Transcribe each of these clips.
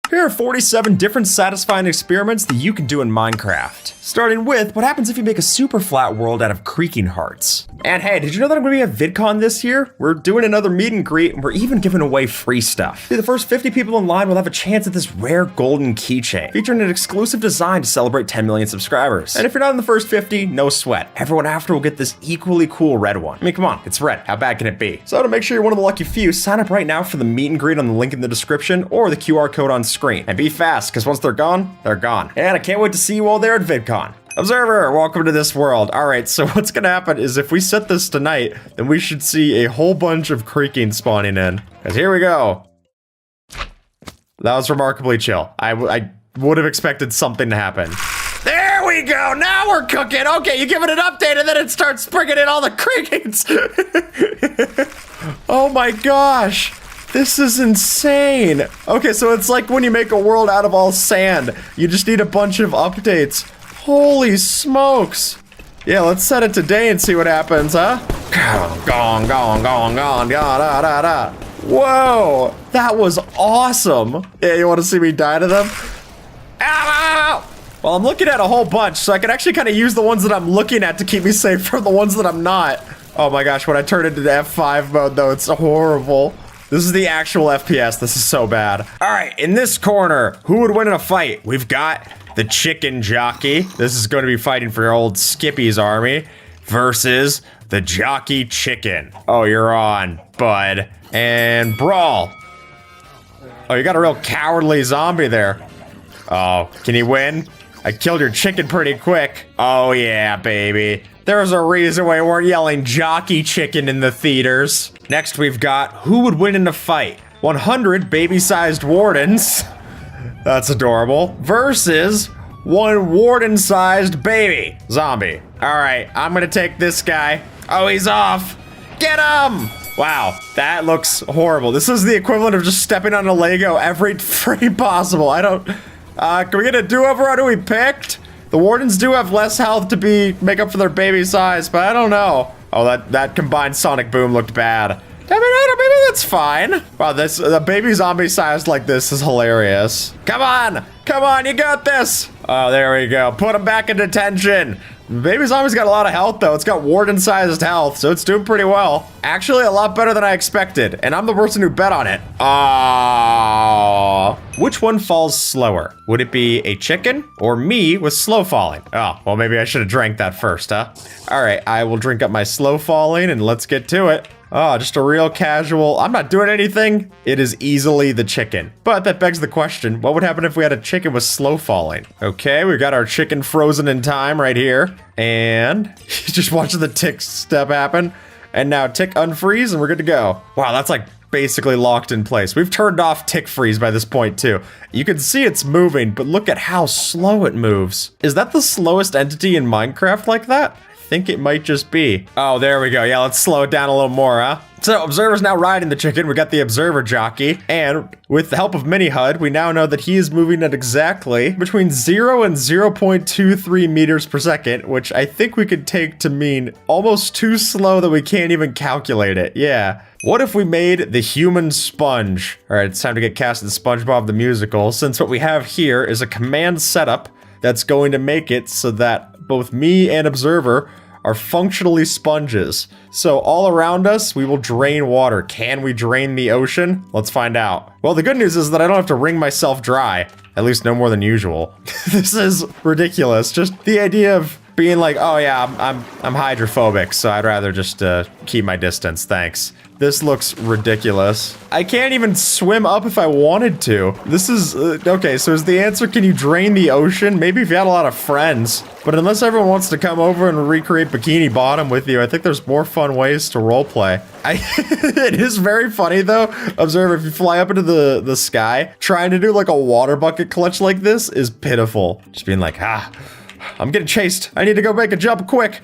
Here are 47 different satisfying experiments that you can do in Minecraft. Starting with, what happens if you make a super flat world out of creaking hearts? And hey, did you know that I'm gonna be at VidCon this year? We're doing another meet and greet, and we're even giving away free stuff. The first 50 people in line will have a chance at this rare golden keychain, featuring an exclusive design to celebrate 10 million subscribers. And if you're not in the first 50, no sweat. Everyone after will get this equally cool red one. I mean, come on, it's red. How bad can it be? So to make sure you're one of the lucky few, sign up right now for the meet and greet on the link in the description or the QR code on screen. And be fast, because once they're gone, they're gone. And I can't wait to see you all there at VidCon. Observer, welcome to this world. All right, so what's gonna happen is if we set this tonight, then we should see a whole bunch of creaking spawning in. Because here we go. That was remarkably chill. I would have expected something to happen. There we go, now we're cooking. Okay, you give it an update and then it starts bringing in all the creakings. Oh my gosh. This is insane. Okay, so it's like when you make a world out of all sand. You just need a bunch of updates. Holy smokes. Yeah, let's set it today and see what happens, huh? Gong, gong, gong, gong, da, da, da, da. Whoa, that was awesome. Yeah, you want to see me die to them? Ow! Well, I'm looking at a whole bunch, so I can actually kind of use the ones that I'm looking at to keep me safe from the ones that I'm not. Oh my gosh, when I turn into the F5 mode, though, it's horrible. This is the actual FPS. This is so bad. All right, in this corner, who would win in a fight? We've got the chicken jockey. This is going to be fighting for old Skippy's army versus the jockey chicken. Oh, you're on, bud. And brawl. Oh, you got a real cowardly zombie there. Oh, can he win? I killed your chicken pretty quick. Oh yeah, baby. There's a reason why we weren't yelling jockey chicken in the theaters. Next we've got who would win in a fight? 100 baby-sized wardens. That's adorable. Versus one warden-sized baby zombie. All right, I'm gonna take this guy. Oh, he's off. Get him! Wow, that looks horrible. This is the equivalent of just stepping on a Lego every frame possible. I don't... can we get a do-over on who we picked? The wardens do have less health to make up for their baby size, but I don't know. Oh, that combined sonic boom looked bad. I mean, maybe that's fine. Wow, the baby zombie size like this is hilarious. Come on, you got this. Oh, there we go. Put him back in detention. Baby zombie's got a lot of health though. It's got warden-sized health, so it's doing pretty well. Actually, a lot better than I expected, and I'm the person who bet on it. Which one falls slower? Would it be a chicken or me with slow falling? Oh, well, maybe I should have drank that first, huh? All right, I will drink up my slow falling and let's get to it. Oh, just a real casual, I'm not doing anything. It is easily the chicken. But that begs the question, what would happen if we had a chicken with slow falling? Okay, we've got our chicken frozen in time right here. And just watching the tick step happen. And now tick unfreeze and we're good to go. Wow, that's like basically locked in place. We've turned off tick freeze by this point too. You can see it's moving, but look at how slow it moves. Is that the slowest entity in Minecraft like that? I think it might just be. Oh, there we go. Yeah, let's slow it down a little more, huh? So, Observer's now riding the chicken. We got the Observer jockey. And with the help of Mini-HUD, we now know that he is moving at exactly between 0 and 0.23 meters per second, which I think we could take to mean almost too slow that we can't even calculate it. Yeah. What if we made the human sponge? All right, it's time to get cast in SpongeBob the Musical, since what we have here is a command setup that's going to make it so that both me and Observer are functionally sponges. So all around us, we will drain water. Can we drain the ocean? Let's find out. Well, the good news is that I don't have to wring myself dry. At least no more than usual. This is ridiculous. Just the idea of being like, oh yeah, I'm hydrophobic, so I'd rather just keep my distance, thanks. This looks ridiculous. I can't even swim up if I wanted to. This is, okay, so is the answer, can you drain the ocean? Maybe if you had a lot of friends. But unless everyone wants to come over and recreate Bikini Bottom with you, I think there's more fun ways to roleplay. It is very funny though. Observe, if you fly up into the sky, trying to do like a water bucket clutch like this is pitiful. Just being like, I'm getting chased. I need to go make a jump quick.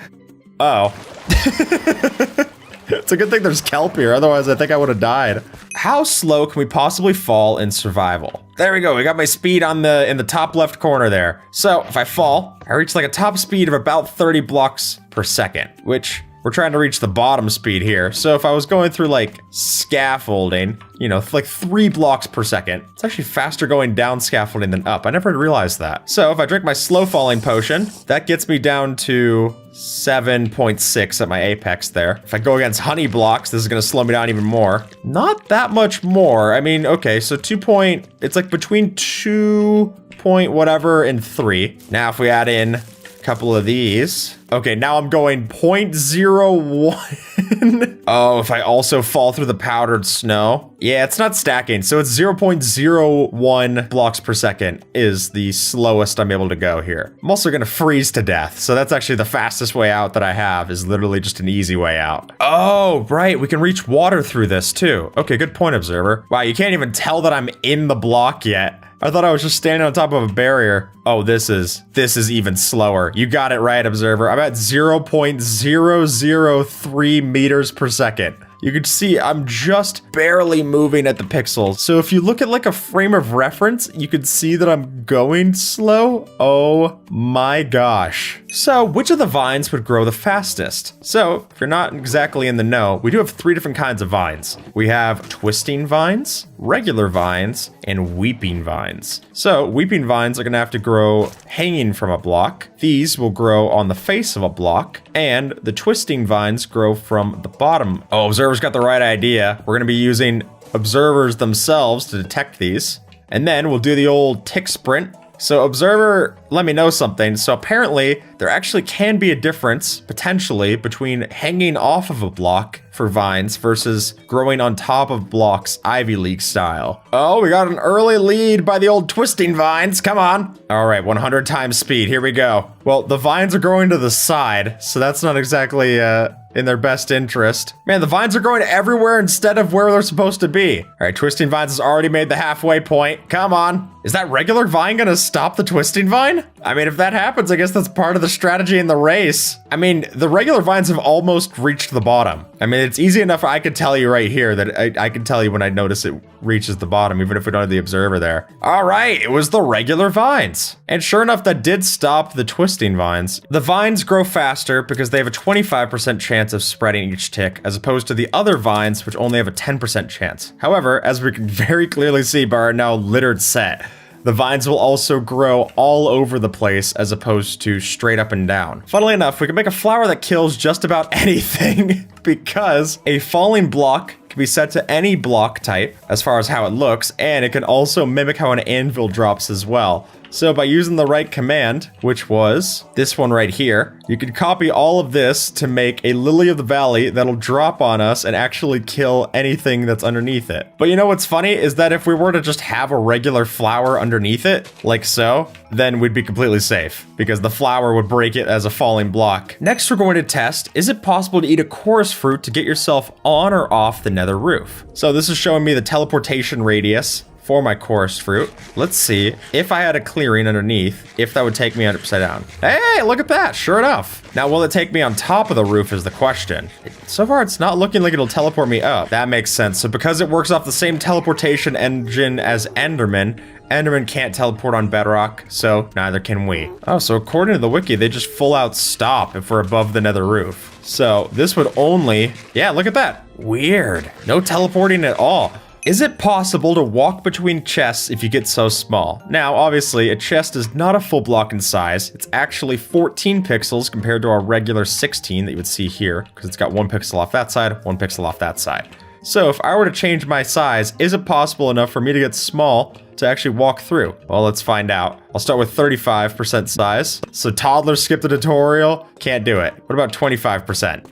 Uh oh. It's a good thing there's kelp here, otherwise I think I would have died. How slow can we possibly fall in survival? There we go, we got my speed in the top left corner there. So if I fall, I reach like a top speed of about 30 blocks per second, which we're trying to reach the bottom speed here. So if I was going through like scaffolding, you know, like 3 blocks per second, it's actually faster going down scaffolding than up. I never realized that. So if I drink my slow falling potion, that gets me down to 7.6 at my apex there. If I go against honey blocks, this is going to slow me down even more. Not that much more. I mean, okay, so it's like between 2 point whatever and 3. Now if we add in a couple of these. Okay, now I'm going 0.01. Oh, if I also fall through the powdered snow. Yeah, it's not stacking, so it's 0.01 blocks per second is the slowest I'm able to go here. I'm also gonna freeze to death, so that's actually the fastest way out that I have, is literally just an easy way out. Oh, right, we can reach water through this too. Okay, good point, Observer. Wow, you can't even tell that I'm in the block yet. I thought I was just standing on top of a barrier. Oh, this is even slower. You got it right, Observer. I'm at 0.003 meters per second. You can see I'm just barely moving at the pixels. So if you look at like a frame of reference, you can see that I'm going slow. Oh my gosh. So which of the vines would grow the fastest? So if you're not exactly in the know, we do have 3 different kinds of vines. We have twisting vines, regular vines, and weeping vines. So weeping vines are gonna have to grow hanging from a block. These will grow on the face of a block, and the twisting vines grow from the bottom. Oh, Observer's got the right idea. We're gonna be using observers themselves to detect these. And then we'll do the old tick sprint. So Observer, let me know something. So apparently there actually can be a difference, potentially, between hanging off of a block for vines versus growing on top of blocks Ivy League style. Oh, we got an early lead by the old twisting vines. Come on. All right, 100 times speed. Here we go. Well, the vines are growing to the side, so that's not exactly in their best interest. Man, the vines are growing everywhere instead of where they're supposed to be. All right, twisting vines has already made the halfway point. Come on. Is that regular vine gonna stop the twisting vine? I mean, if that happens, I guess that's part of the strategy in the race. I mean, the regular vines have almost reached the bottom. I mean, it's easy enough. I could tell you right here that I can tell you when I notice it reaches the bottom, even if we don't have the observer there. All right, it was the regular vines. And sure enough, that did stop the twisting vines. The vines grow faster because they have a 25% chance of spreading each tick, as opposed to the other vines, which only have a 10% chance. However, as we can very clearly see by our now littered set, the vines will also grow all over the place as opposed to straight up and down. Funnily enough, we can make a flower that kills just about anything because a falling block can be set to any block type as far as how it looks, and it can also mimic how an anvil drops as well. So by using the right command, which was this one right here, you can copy all of this to make a Lily of the Valley that'll drop on us and actually kill anything that's underneath it. But you know what's funny is that if we were to just have a regular flower underneath it, like so, then we'd be completely safe because the flower would break it as a falling block. Next, we're going to test, is it possible to eat a chorus fruit to get yourself on or off the nether roof? So this is showing me the teleportation radius for my chorus fruit. Let's see if I had a clearing underneath, if that would take me upside down. Hey, look at that, sure enough. Now, will it take me on top of the roof is the question. So far, it's not looking like it'll teleport me up. That makes sense. So because it works off the same teleportation engine as Enderman, Enderman can't teleport on bedrock, so neither can we. Oh, so according to the wiki, they just full out stop if we're above the nether roof. So this would only, yeah, look at that. Weird, no teleporting at all. Is it possible to walk between chests if you get so small? Now, obviously, a chest is not a full block in size. It's actually 14 pixels compared to our regular 16 that you would see here, because it's got 1 pixel off that side, 1 pixel off that side. So if I were to change my size, is it possible enough for me to get small to actually walk through? Well, let's find out. I'll start with 35% size. So toddlers skip the tutorial, can't do it. What about 25%?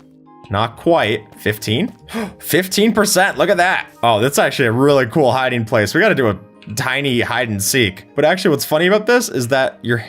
Not quite. 15? 15%, look at that. Oh, that's actually a really cool hiding place. We gotta do a tiny hide and seek. But actually what's funny about this is that your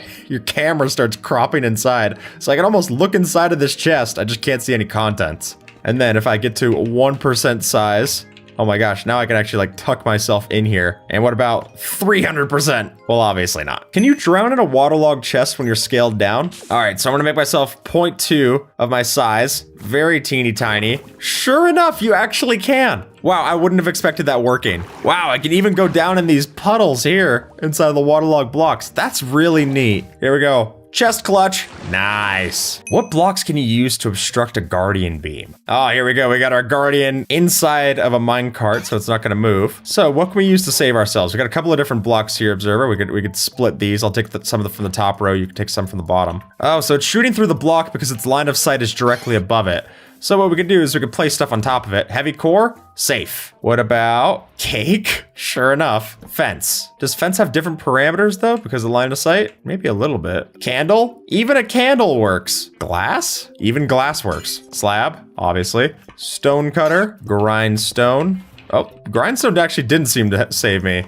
camera starts cropping inside. So I can almost look inside of this chest. I just can't see any contents. And then if I get to 1% size, oh my gosh, now I can actually like tuck myself in here. And what about 300%? Well, obviously not. Can you drown in a waterlogged chest when you're scaled down? All right, so I'm gonna make myself 0.2 of my size, very teeny tiny. Sure enough, you actually can. Wow, I wouldn't have expected that working. Wow, I can even go down in these puddles here inside of the waterlogged blocks. That's really neat. Here we go. Chest clutch. Nice. What blocks can you use to obstruct a guardian beam? Oh, here we go. We got our guardian inside of a minecart, so it's not going to move. So what can we use to save ourselves? We got a couple of different blocks here, Observer. We could split these. I'll take some from the top row. You can take some from the bottom. Oh, so it's shooting through the block because its line of sight is directly above it. So what we can do is we can place stuff on top of it. Heavy core, safe. What about cake? Sure enough, fence. Does fence have different parameters though because of line of sight? Maybe a little bit. Candle? Even a candle works. Glass? Even glass works. Slab, obviously. Stone cutter, grindstone. Oh, grindstone actually didn't seem to save me.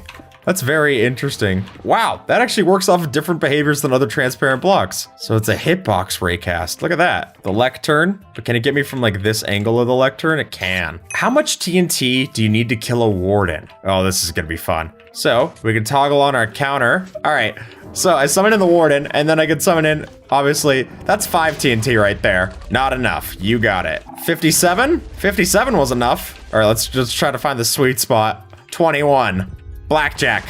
That's very interesting. Wow, that actually works off of different behaviors than other transparent blocks. So it's a hitbox raycast. Look at that. The lectern, but can it get me from like this angle of the lectern? It can. How much TNT do you need to kill a warden? Oh, this is gonna be fun. So we can toggle on our counter. All right, so I summon in the warden and then I can summon in, obviously, that's 5 TNT right there. Not enough, you got it. 57? 57 was enough. All right, let's just try to find the sweet spot. 21. Blackjack.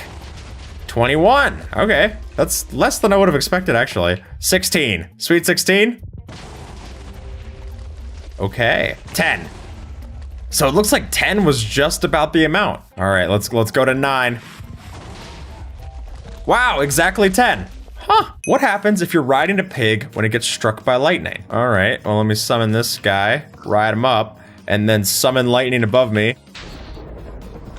21. Okay. That's less than I would have expected, actually. 16. Sweet 16. Okay. 10. So it looks like 10 was just about the amount. All right, let's go to 9. Wow, exactly 10. Huh. What happens if you're riding a pig when it gets struck by lightning? All right, well, let me summon this guy, ride him up, and then summon lightning above me.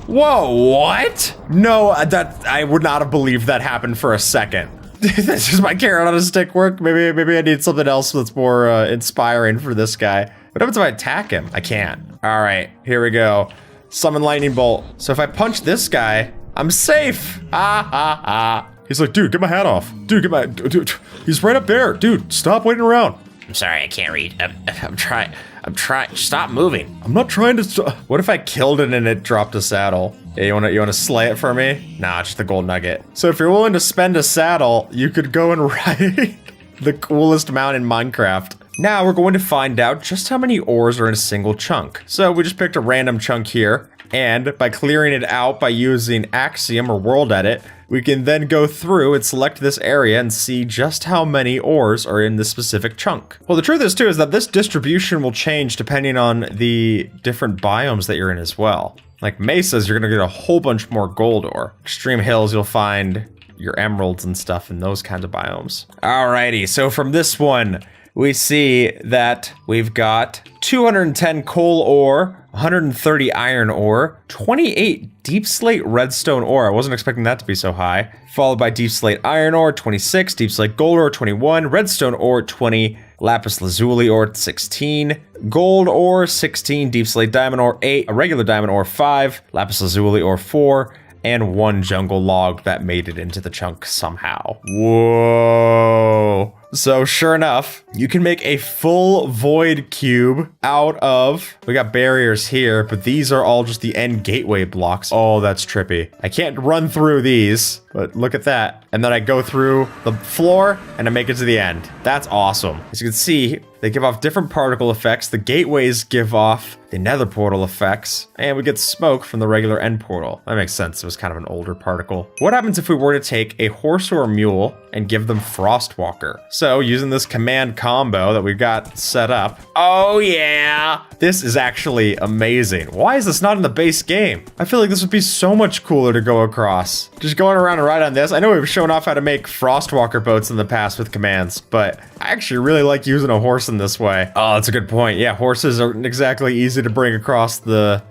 Whoa, what? No, I would not have believed that happened for a second. That's just my carrot on a stick work. Maybe I need something else that's more inspiring for this guy. What happens if I attack him? I can't. All right, here we go. Summon lightning bolt. So if I punch this guy, I'm safe. Ha ha ha. He's like, dude, get my hat off. Dude, he's right up there. Dude, stop waiting around. I'm sorry, I can't read. I'm trying. Stop moving. I'm not trying to. What if I killed it and it dropped a saddle? Yeah, you wanna slay it for me? Nah, just the gold nugget. So if you're willing to spend a saddle, you could go and ride the coolest mount in Minecraft. Now we're going to find out just how many ores are in a single chunk. So we just picked a random chunk here, and by clearing it out by using Axiom or World Edit, we can then go through and select this area and see just how many ores are in this specific chunk. Well, the truth is too is that this distribution will change depending on the different biomes that you're in as well. Like mesas, you're gonna get a whole bunch more gold ore. Extreme hills, you'll find your emeralds and stuff in those kinds of biomes. Alrighty, so from this one, we see that we've got 210 coal ore, 130 iron ore, 28 deep slate redstone ore. I wasn't expecting that to be so high. Followed by deep slate iron ore, 26, deep slate gold ore, 21, redstone ore, 20, lapis lazuli ore, 16, gold ore, 16, deep slate diamond ore, 8, a regular diamond ore, 5, lapis lazuli ore, 4, and 1 jungle log that made it into the chunk somehow. Whoa. So sure enough, you can make a full void cube out of, we got barriers here, but these are all just the end gateway blocks. Oh, that's trippy. I can't run through these, but look at that. And then I go through the floor and I make it to the end. That's awesome. As you can see, they give off different particle effects. The gateways give off the nether portal effects, and we get smoke from the regular end portal. That makes sense. It was kind of an older particle. What happens if we were to take a horse or a mule and give them Frostwalker? So using this command combo that we've got set up. Oh yeah, this is actually amazing. Why is this not in the base game? I feel like this would be so much cooler to go across. Just going around and ride on this. I know we've shown off how to make Frostwalker boats in the past with commands, but I actually really like using a horse in this way. Oh, that's a good point. Yeah, horses aren't exactly easy to bring across the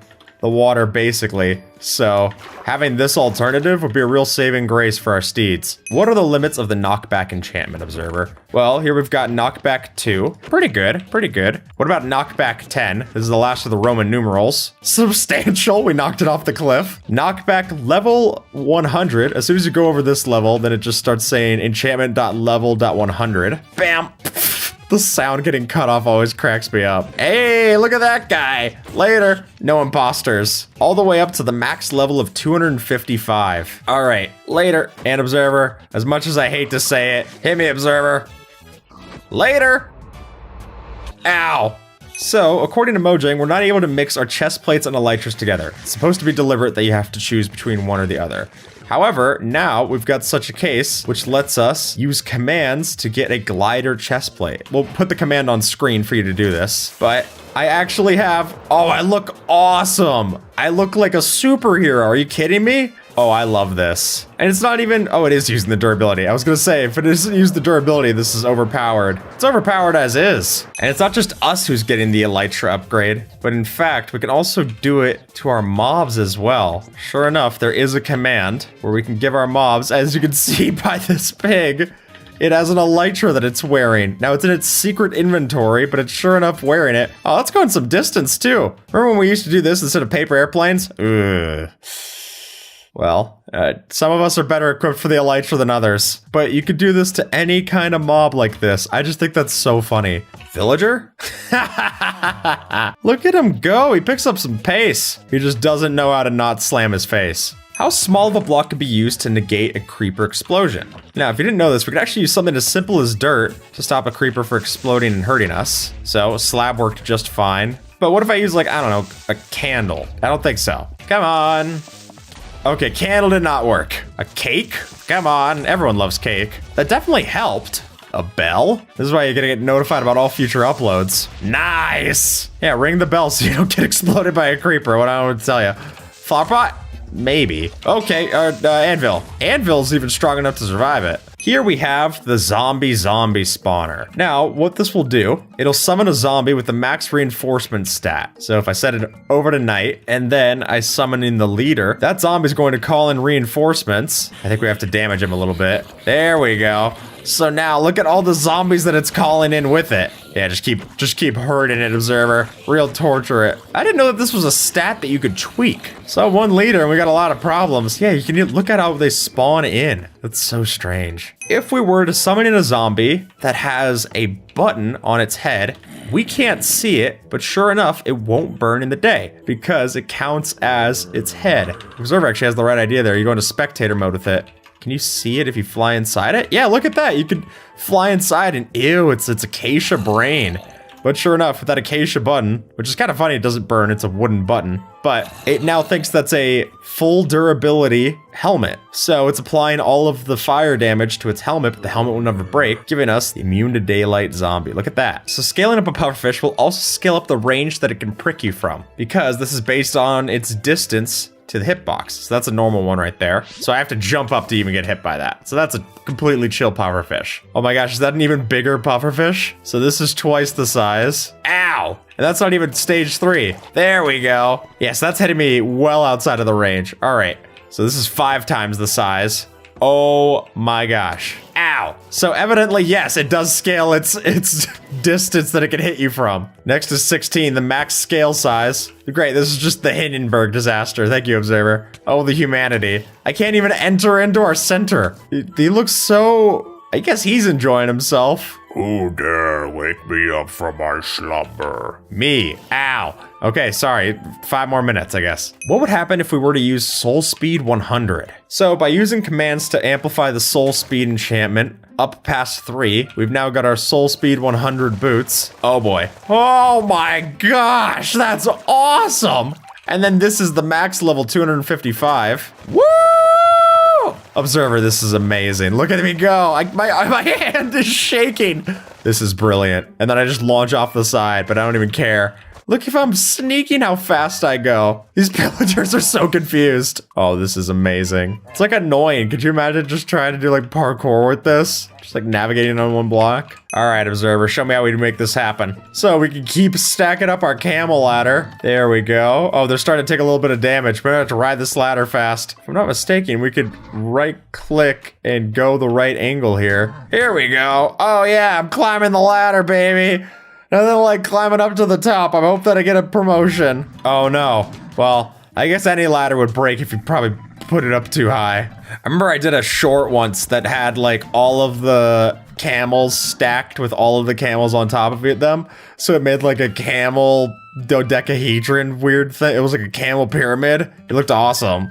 water, basically. So having this alternative would be a real saving grace for our steeds. What are the limits of the knockback enchantment, Observer? Well, here we've got knockback 2. Pretty good, pretty good. What about knockback 10? This is the last of the Roman numerals. Substantial, we knocked it off the cliff. Knockback level 100. As soon as you go over this level, then it just starts saying enchantment.level.100. Bam! The sound getting cut off always cracks me up. Hey, look at that guy. Later. No imposters. All the way up to the max level of 255. All right, later. And Observer, as much as I hate to say it, hit me, Observer. Later. Ow. So, according to Mojang, we're not able to mix our chest plates and elytras together. It's supposed to be deliberate that you have to choose between one or the other. However, now we've got such a case, which lets us use commands to get a glider chest plate. We'll put the command on screen for you to do this, but I actually have, oh, I look awesome. I look like a superhero. Are you kidding me? Oh, I love this. And it's not even, oh, it is using the durability. I was gonna say, if it doesn't use the durability, this is overpowered. It's overpowered as is. And it's not just us who's getting the Elytra upgrade, but in fact, we can also do it to our mobs as well. Sure enough, there is a command where we can give our mobs, as you can see by this pig, it has an Elytra that it's wearing. Now, it's in its secret inventory, but it's sure enough wearing it. Oh, let's go in some distance, too. Remember when we used to do this instead of paper airplanes? Ugh. Well, some of us are better equipped for the Elytra than others, but you could do this to any kind of mob like this. I just think that's so funny. Villager? Look at him go. He picks up some pace. He just doesn't know how to not slam his face. How small of a block could be used to negate a creeper explosion? Now, if you didn't know this, we could actually use something as simple as dirt to stop a creeper from exploding and hurting us. So a slab worked just fine. But what if I use, like, I don't know, a candle? I don't think so. Come on. Okay, candle did not work. A cake? Come on, everyone loves cake. That definitely helped. A bell? This is why you're gonna get notified about all future uploads. Nice! Yeah, ring the bell so you don't get exploded by a creeper, what I want to tell you. Flower pot? Maybe. Okay, anvil. Anvil's even strong enough to survive it. Here we have the zombie spawner. Now, what this will do, it'll summon a zombie with the max reinforcement stat. So if I set it over to night, and then I summon in the leader, that zombie's going to call in reinforcements. I think we have to damage him a little bit. There we go. So now, look at all the zombies that it's calling in with it. Yeah, just keep hurting it, Observer. Real torture it. I didn't know that this was a stat that you could tweak. So one leader, and we got a lot of problems. Yeah, you can look at how they spawn in. That's so strange. If we were to summon in a zombie that has a button on its head, we can't see it, but sure enough, it won't burn in the day because it counts as its head. Observer actually has the right idea there. You go into spectator mode with it. Can you see it if you fly inside it? Yeah, look at that. You could fly inside and ew, it's acacia brain. But sure enough, with that acacia button, which is kind of funny, it doesn't burn, it's a wooden button, but it now thinks that's a full durability helmet. So it's applying all of the fire damage to its helmet, but the helmet will never break, giving us the immune to daylight zombie. Look at that. So scaling up a pufferfish will also scale up the range that it can prick you from, because this is based on its distance to the hitbox. So that's a normal one right there. So I have to jump up to even get hit by that. So that's a completely chill pufferfish. Oh my gosh, is that an even bigger pufferfish? So this is twice the size. Ow! And that's not even stage 3. There we go. Yes, that's hitting me well outside of the range. All right, so this is 5 times the size. Oh my gosh. Ow. So evidently, yes, it does scale its distance that it can hit you from. Next is 16, the max scale size. Great, this is just the Hindenburg disaster. Thank you, Observer. Oh, the humanity. I can't even enter into our center. He looks so... I guess he's enjoying himself. Who dare wake me up from my slumber? Me. Ow. Okay, sorry. 5 more minutes, I guess. What would happen if we were to use Soul Speed 100? So by using commands to amplify the Soul Speed enchantment up past 3, we've now got our Soul Speed 100 boots. Oh boy. Oh my gosh, that's awesome. And then this is the max level 255. Woo! Observer, this is amazing. Look at me go. My hand is shaking. This is brilliant. And then I just launch off the side, but I don't even care. Look, if I'm sneaking how fast I go. These pillagers are so confused. Oh, this is amazing. It's like annoying. Could you imagine just trying to do like parkour with this? Just like navigating on one block. All right, Observer, show me how we make this happen. So we can keep stacking up our camel ladder. There we go. Oh, they're starting to take a little bit of damage. We're gonna have to ride this ladder fast. If I'm not mistaken, we could right click and go the right angle here. Here we go. Oh yeah, I'm climbing the ladder, baby. And then like climbing up to the top. I hope that I get a promotion. Oh no. Well, I guess any ladder would break if you probably put it up too high. I remember I did a short once that had like all of the camels stacked with all of the camels on top of them. So it made like a camel dodecahedron weird thing. It was like a camel pyramid. It looked awesome.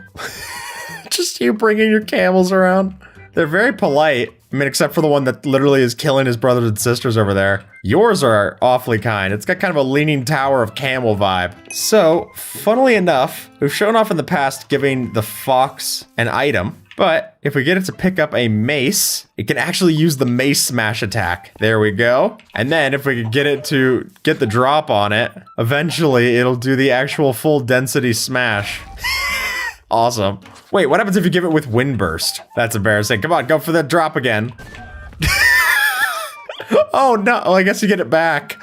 Just you bringing your camels around. They're very polite. I mean, except for the one that literally is killing his brothers and sisters over there. Yours are awfully kind. It's got kind of a leaning tower of camel vibe. So, funnily enough, we've shown off in the past giving the fox an item. But if we get it to pick up a mace, it can actually use the mace smash attack. There we go. And then if we could get it to get the drop on it, eventually it'll do the actual full density smash. Awesome. Wait, what happens if you give it with wind burst? That's embarrassing. Come on, go for the drop again. Oh no, well, I guess you get it back.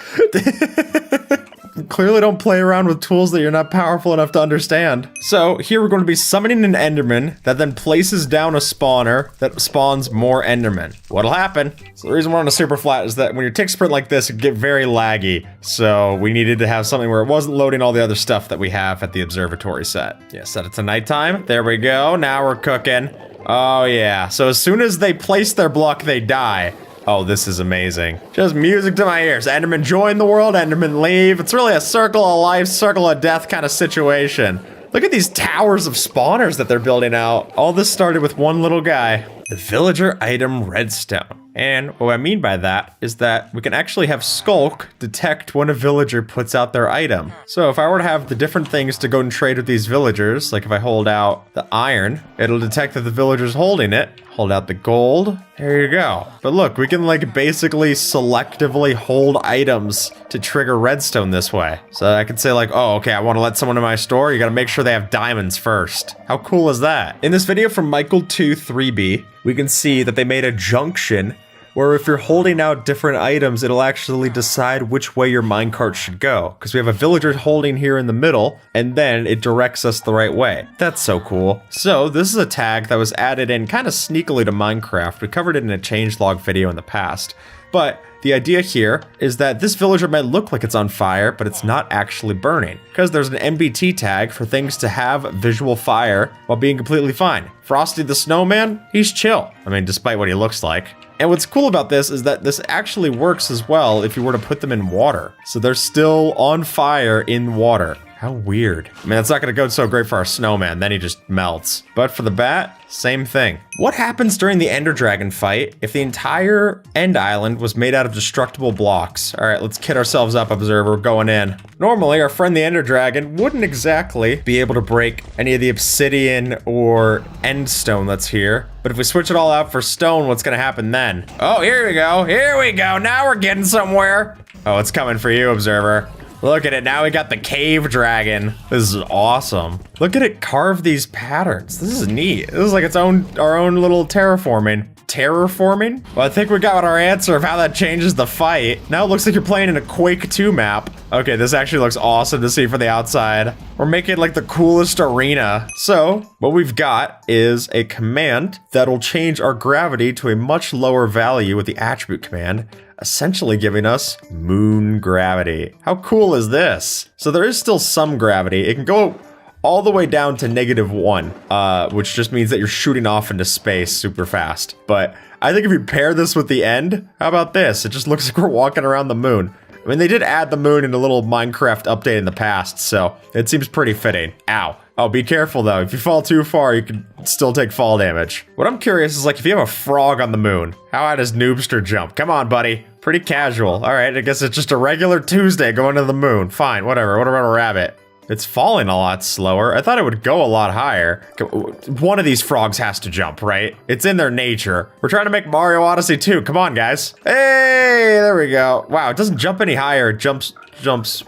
Clearly don't play around with tools that you're not powerful enough to understand. So here we're going to be summoning an Enderman that then places down a spawner that spawns more Endermen. What'll happen? So the reason we're on a super flat is that when you tick sprint like this, it get very laggy. So we needed to have something where it wasn't loading all the other stuff that we have at the observatory set. Yeah, set it to nighttime. There we go. Now we're cooking. Oh yeah. So as soon as they place their block, they die. Oh, this is amazing. Just music to my ears. Enderman join the world, Enderman leave. It's really a circle of life, circle of death kind of situation. Look at these towers of spawners that they're building out. All this started with one little guy. The villager item redstone. And what I mean by that is that we can actually have Skulk detect when a villager puts out their item. So if I were to have the different things to go and trade with these villagers, like if I hold out the iron, it'll detect that the villager's holding it. Hold out the gold. There you go. But look, we can like basically selectively hold items to trigger redstone this way. So I could say like, oh, okay, I want to let someone in my store. You got to make sure they have diamonds first. How cool is that? In this video from Michael23B, we can see that they made a junction where if you're holding out different items, it'll actually decide which way your minecart should go. Because we have a villager holding here in the middle, and then it directs us the right way. That's so cool. So this is a tag that was added in kind of sneakily to Minecraft. We covered it in a changelog video in the past. But the idea here is that this villager might look like it's on fire, but it's not actually burning. Because there's an NBT tag for things to have visual fire while being completely fine. Frosty the Snowman, he's chill. I mean, despite what he looks like. And what's cool about this is that this actually works as well if you were to put them in water. So they're still on fire in water. How weird. I mean, that's not gonna go so great for our snowman, then he just melts. But for the bat, same thing. What happens during the Ender Dragon fight if the entire End Island was made out of destructible blocks? All right, let's kit ourselves up, Observer, going in. Normally, our friend the Ender Dragon wouldn't exactly be able to break any of the obsidian or end stone that's here. But if we switch it all out for stone, what's gonna happen then? Oh, here we go, here we go. Now we're getting somewhere. Oh, it's coming for you, Observer. Look at it, now we got the cave dragon. This is awesome. Look at it carve these patterns. This is neat. This is like our own little terraforming. Terraforming? Well, I think we got our answer of how that changes the fight. Now it looks like you're playing in a Quake 2 map. Okay, this actually looks awesome to see from the outside. We're making like the coolest arena. So, what we've got is a command that'll change our gravity to a much lower value with the attribute command, essentially giving us moon gravity. How cool is this? So there is still some gravity. It can go all the way down to -1, which just means that you're shooting off into space super fast. But I think if you pair this with the end, how about this? It just looks like we're walking around the moon. I mean, they did add the moon in a little Minecraft update in the past, so it seems pretty fitting. Ow. Oh, be careful though. If you fall too far, you can still take fall damage. What I'm curious is like, if you have a frog on the moon, how high does Noobster jump? Come on, buddy. Pretty casual. All right, I guess it's just a regular Tuesday going to the moon. Fine, whatever. What about a rabbit? It's falling a lot slower. I thought it would go a lot higher. One of these frogs has to jump, right? It's in their nature. We're trying to make Mario Odyssey 2. Come on, guys. Hey, there we go. Wow, it doesn't jump any higher. It jumps.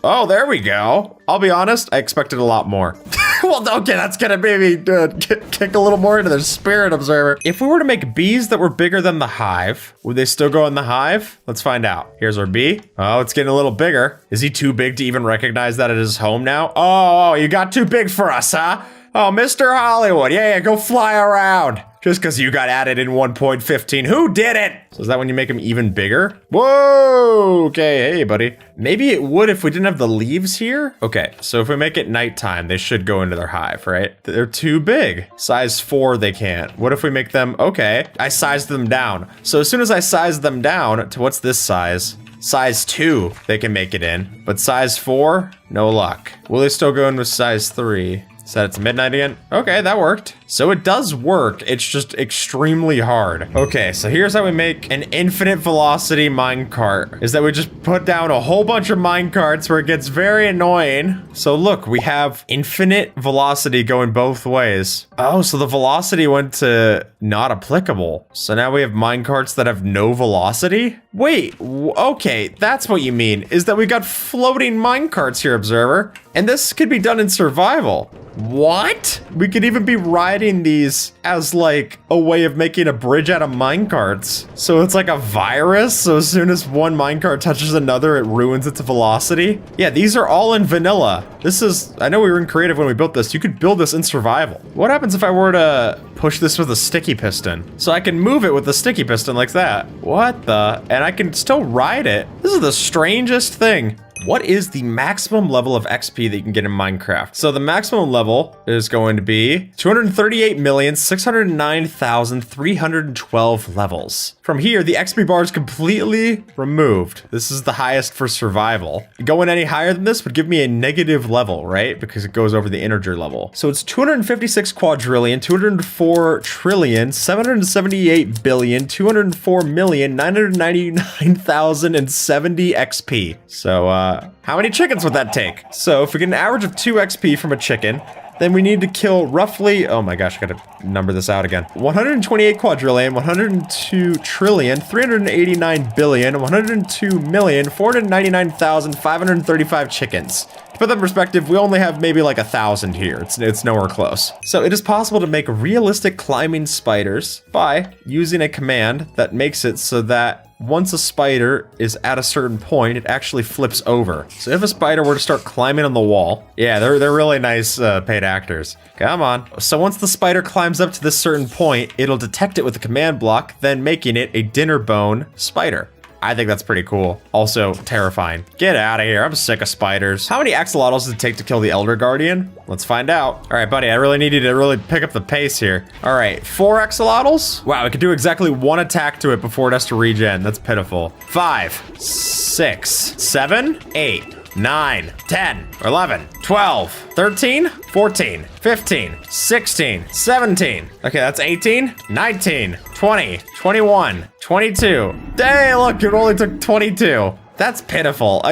Oh, there we go. I'll be honest, I expected a lot more. Well, okay, that's gonna maybe kick a little more into their spirit, Observer. If we were to make bees that were bigger than the hive, would they still go in the hive? Let's find out. Here's our bee. Oh, it's getting a little bigger. Is he too big to even recognize that it is home now? Oh, you got too big for us, huh? Oh, Mr. Hollywood, yeah, go fly around. Just because you got added in 1.15. Who did it? So is that when you make them even bigger? Whoa, okay, hey, buddy. Maybe it would if we didn't have the leaves here? Okay, so if we make it nighttime, they should go into their hive, right? They're too big. Size 4, they can't. What if we make them, okay, I sized them down. So as soon as I size them down to what's this size? Size 2, they can make it in. But size 4, no luck. Will they still go in with size 3? Set it to midnight again. Okay, that worked. So it does work. It's just extremely hard. Okay, so here's how we make an infinite velocity minecart. Is that we just put down a whole bunch of minecarts where it gets very annoying. So look, we have infinite velocity going both ways. Oh, so the velocity went to not applicable. So now we have minecarts that have no velocity? Wait, okay, that's what you mean, is that we got floating minecarts here, Observer. And this could be done in survival. What? We could even be riding these as like a way of making a bridge out of minecarts. So it's like a virus. So as soon as one minecart touches another, it ruins its velocity. Yeah, these are all in vanilla. This is, I know we were in creative when we built this. You could build this in survival. What happens if I were to push this with a sticky piston? So I can move it with the sticky piston like that. What the? And I can still ride it. This is the strangest thing. What is the maximum level of XP that you can get in Minecraft? So the maximum level is going to be 238,609,312 levels. From here, the XP bar is completely removed. This is the highest for survival. Going any higher than this would give me a negative level, right? Because it goes over the integer level. So it's 256 quadrillion, 204 trillion, 778 billion, 204,999,070 XP. So, how many chickens would that take? So if we get an average of 2 XP from a chicken, then we need to kill roughly, oh my gosh, I gotta number this out again. 128 quadrillion, 102 trillion, 389 billion, 102,499,535 chickens. To put that in perspective, we only have maybe like 1,000 here. It's nowhere close. So it is possible to make realistic climbing spiders by using a command that makes it so that once a spider is at a certain point, it actually flips over. So if a spider were to start climbing on the wall, yeah, they're really nice paid actors. Come on. So once the spider climbs up to this certain point, it'll detect it with a command block, then making it a dinner bone spider. I think that's pretty cool. Also terrifying. Get out of here. I'm sick of spiders. How many axolotls does it take to kill the Elder Guardian? Let's find out. All right, buddy, I really need you to really pick up the pace here. All right, 4 axolotls? Wow, we could do exactly 1 attack to it before it has to regen. That's pitiful. 5, 6, 7, 8. 9, 10, 11, 12, 13, 14, 15, 16, 17. Okay, that's 18, 19, 20, 21, 22. Dang, look, it only took 22. That's pitiful.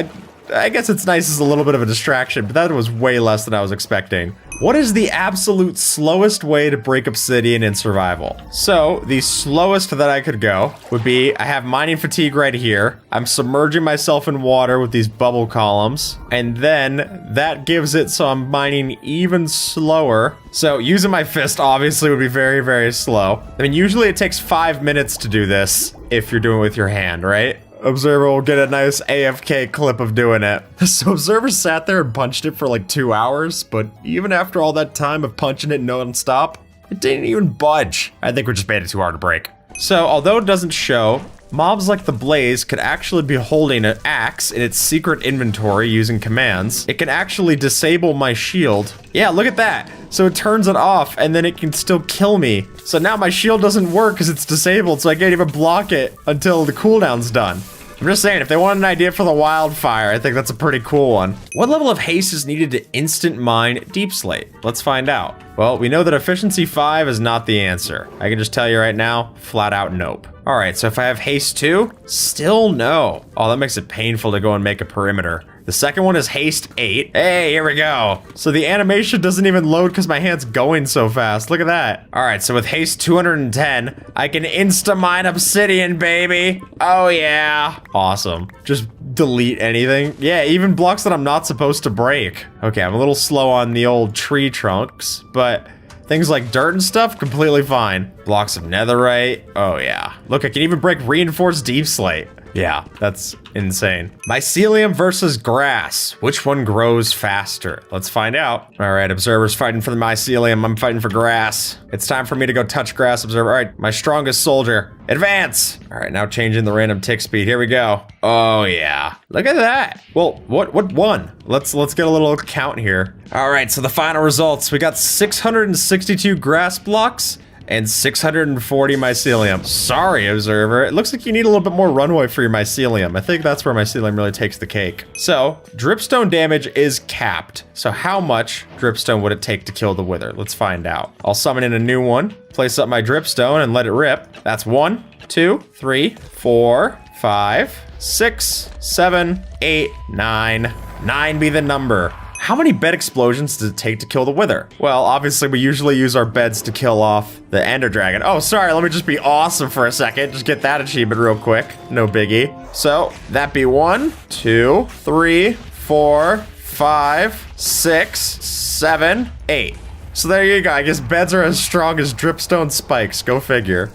I guess it's nice as a little bit of a distraction, but that was way less than I was expecting. What is the absolute slowest way to break obsidian in survival? So the slowest that I could go would be, I have mining fatigue right here. I'm submerging myself in water with these bubble columns. And then that gives it so I'm mining even slower. So using my fist obviously would be very, very slow. I mean, usually it takes 5 minutes to do this if you're doing it with your hand, right? Observer will get a nice AFK clip of doing it. So Observer sat there and punched it for like 2 hours, but even after all that time of punching it non-stop, it didn't even budge. I think we just made it too hard to break. So although it doesn't show, mobs like the Blaze could actually be holding an axe in its secret inventory using commands. It can actually disable my shield. Yeah, look at that. So it turns it off and then it can still kill me. So now my shield doesn't work because it's disabled, so I can't even block it until the cooldown's done. I'm just saying, if they want an idea for the wildfire, I think that's a pretty cool one. What level of haste is needed to instant mine deep slate? Let's find out. Well, we know that efficiency 5 is not the answer. I can just tell you right now, flat out nope. All right, so if I have haste 2, still no. Oh, that makes it painful to go and make a perimeter. The second one is haste 8. Hey, here we go. So the animation doesn't even load because my hand's going so fast. Look at that. All right, so with haste 210, I can insta-mine obsidian, baby. Oh yeah. Awesome. Just delete anything. Yeah, even blocks that I'm not supposed to break. Okay, I'm a little slow on the old tree trunks, but things like dirt and stuff, completely fine. Blocks of netherite. Oh yeah. Look, I can even break reinforced deep slate. Yeah, that's insane. Mycelium versus grass. Which one grows faster? Let's find out. All right, Observer's fighting for the mycelium. I'm fighting for grass. It's time for me to go touch grass, Observer. All right, my strongest soldier. Advance. All right, now changing the random tick speed. Here we go. Oh yeah, look at that. Well, what won? Let's get a little count here. All right, so the final results. We got 662 grass blocks and 640 mycelium. Sorry, observer. It looks like you need a little bit more runway for your mycelium. I think that's where mycelium really takes the cake. So, dripstone damage is capped. So how much dripstone would it take to kill the wither? Let's find out. I'll summon in a new one, place up my dripstone, and let it rip. That's 1, 2, 3, 4, 5, 6, 7, 8, 9. 9 be the number. How many bed explosions does it take to kill the wither? Well, obviously we usually use our beds to kill off the ender dragon. Oh, sorry, let me just be awesome for a second. Just get that achievement real quick. No biggie. So, that be 1, 2, 3, 4, 5, 6, 7, 8. So there you go. I guess beds are as strong as dripstone spikes. Go figure.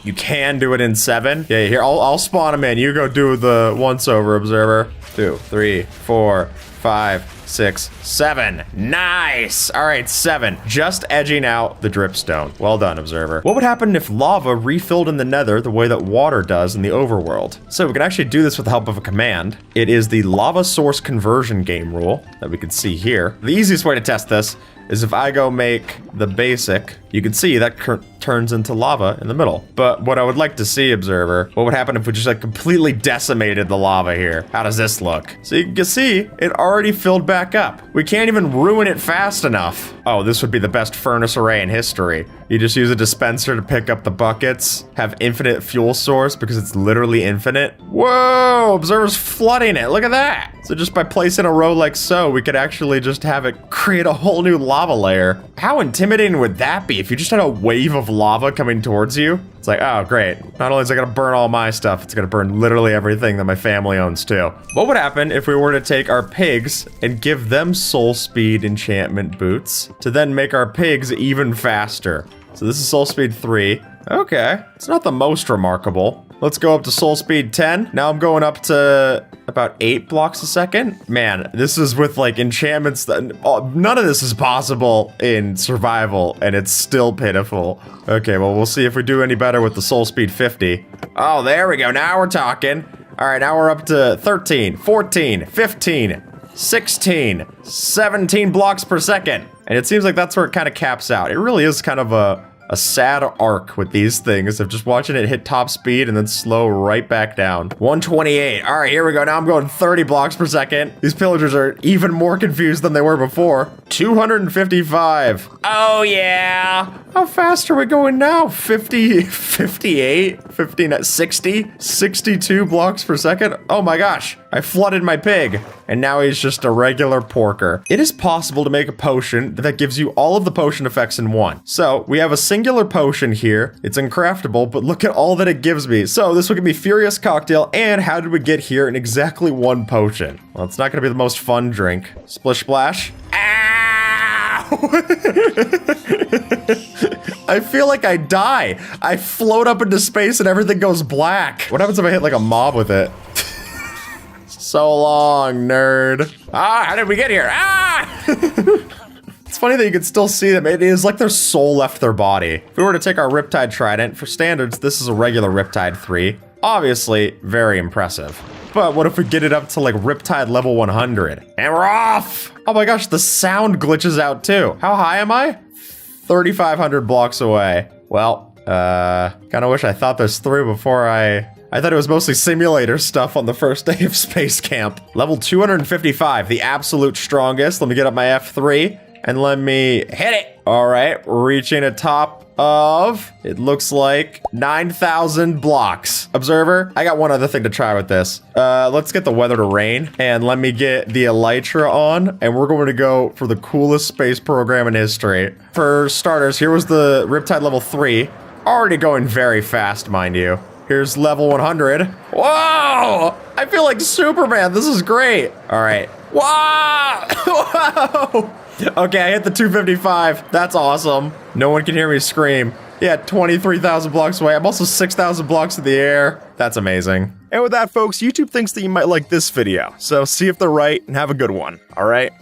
You can do it in 7. Yeah, here, I'll spawn them in. You go do the once-over, observer. 2, 3, 4, 5, 6, 7. Nice! All right, 7. Just edging out the dripstone. Well done, observer. What would happen if lava refilled in the nether the way that water does in the overworld? So we can actually do this with the help of a command. It is the lava source conversion game rule that we can see here. The easiest way to test this is if I go make the basic, you can see that turns into lava in the middle. But what I would like to see, observer, what would happen if we just like completely decimated the lava here? How does this look? So you can see it already filled back up. We can't even ruin it fast enough. Oh, this would be the best furnace array in history. You just use a dispenser to pick up the buckets, have infinite fuel source because it's literally infinite. Whoa, observer's flooding it. Look at that. So just by placing a row like so, we could actually just have it create a whole new lava layer. How intimidating would that be if you just had a wave of lava coming towards you? It's like, oh, great. Not only is it gonna burn all my stuff, it's gonna burn literally everything that my family owns too. What would happen if we were to take our pigs and give them soul speed enchantment boots to then make our pigs even faster? So this is soul speed 3. Okay, it's not the most remarkable. Let's go up to soul speed 10. Now I'm going up to about 8 blocks a second. Man, this is with like enchantments that none of this is possible in survival and it's still pitiful. Okay, well, we'll see if we do any better with the soul speed 50. Oh, there we go. Now we're talking. All right, now we're up to 13, 14, 15, 16, 17 blocks per second. And it seems like that's where it kind of caps out. It really is kind of a sad arc with these things of just watching it hit top speed and then slow right back down. 128. All right, here we go. Now I'm going 30 blocks per second. These pillagers are even more confused than they were before. 255. Oh, yeah. How fast are we going now? 50, 58, 59, 60, 62 blocks per second. Oh my gosh. I flooded my pig, and now he's just a regular porker. It is possible to make a potion that gives you all of the potion effects in one. So we have a singular potion here. It's uncraftable, but look at all that it gives me. So this will give me Furious Cocktail, and how did we get here in exactly one potion? Well, it's not gonna be the most fun drink. Splish Splash. I feel like I die. I float up into space and everything goes black. What happens if I hit like a mob with it? So long, nerd. Ah, how did we get here? Ah! It's funny that you can still see them. It is like their soul left their body. If we were to take our Riptide Trident, for standards, this is a regular Riptide 3. Obviously, very impressive. But what if we get it up to like Riptide level 100? And we're off! Oh my gosh, the sound glitches out too. How high am I? 3,500 blocks away. Well, kinda wish I thought this through before I thought it was mostly simulator stuff on the first day of space camp. Level 255, the absolute strongest. Let me get up my F3 and let me hit it. All right, we're reaching a top of, it looks like 9,000 blocks. Observer, I got one other thing to try with this. Let's get the weather to rain and let me get the Elytra on, and we're going to go for the coolest space program in history. For starters, here was the Riptide level 3. Already going very fast, mind you. Here's level 100. Whoa! I feel like Superman. This is great. All right. Wow! Whoa! Okay, I hit the 255. That's awesome. No one can hear me scream. Yeah, 23,000 blocks away. I'm also 6,000 blocks in the air. That's amazing. And with that, folks, YouTube thinks that you might like this video. So see if they're right and have a good one. All right?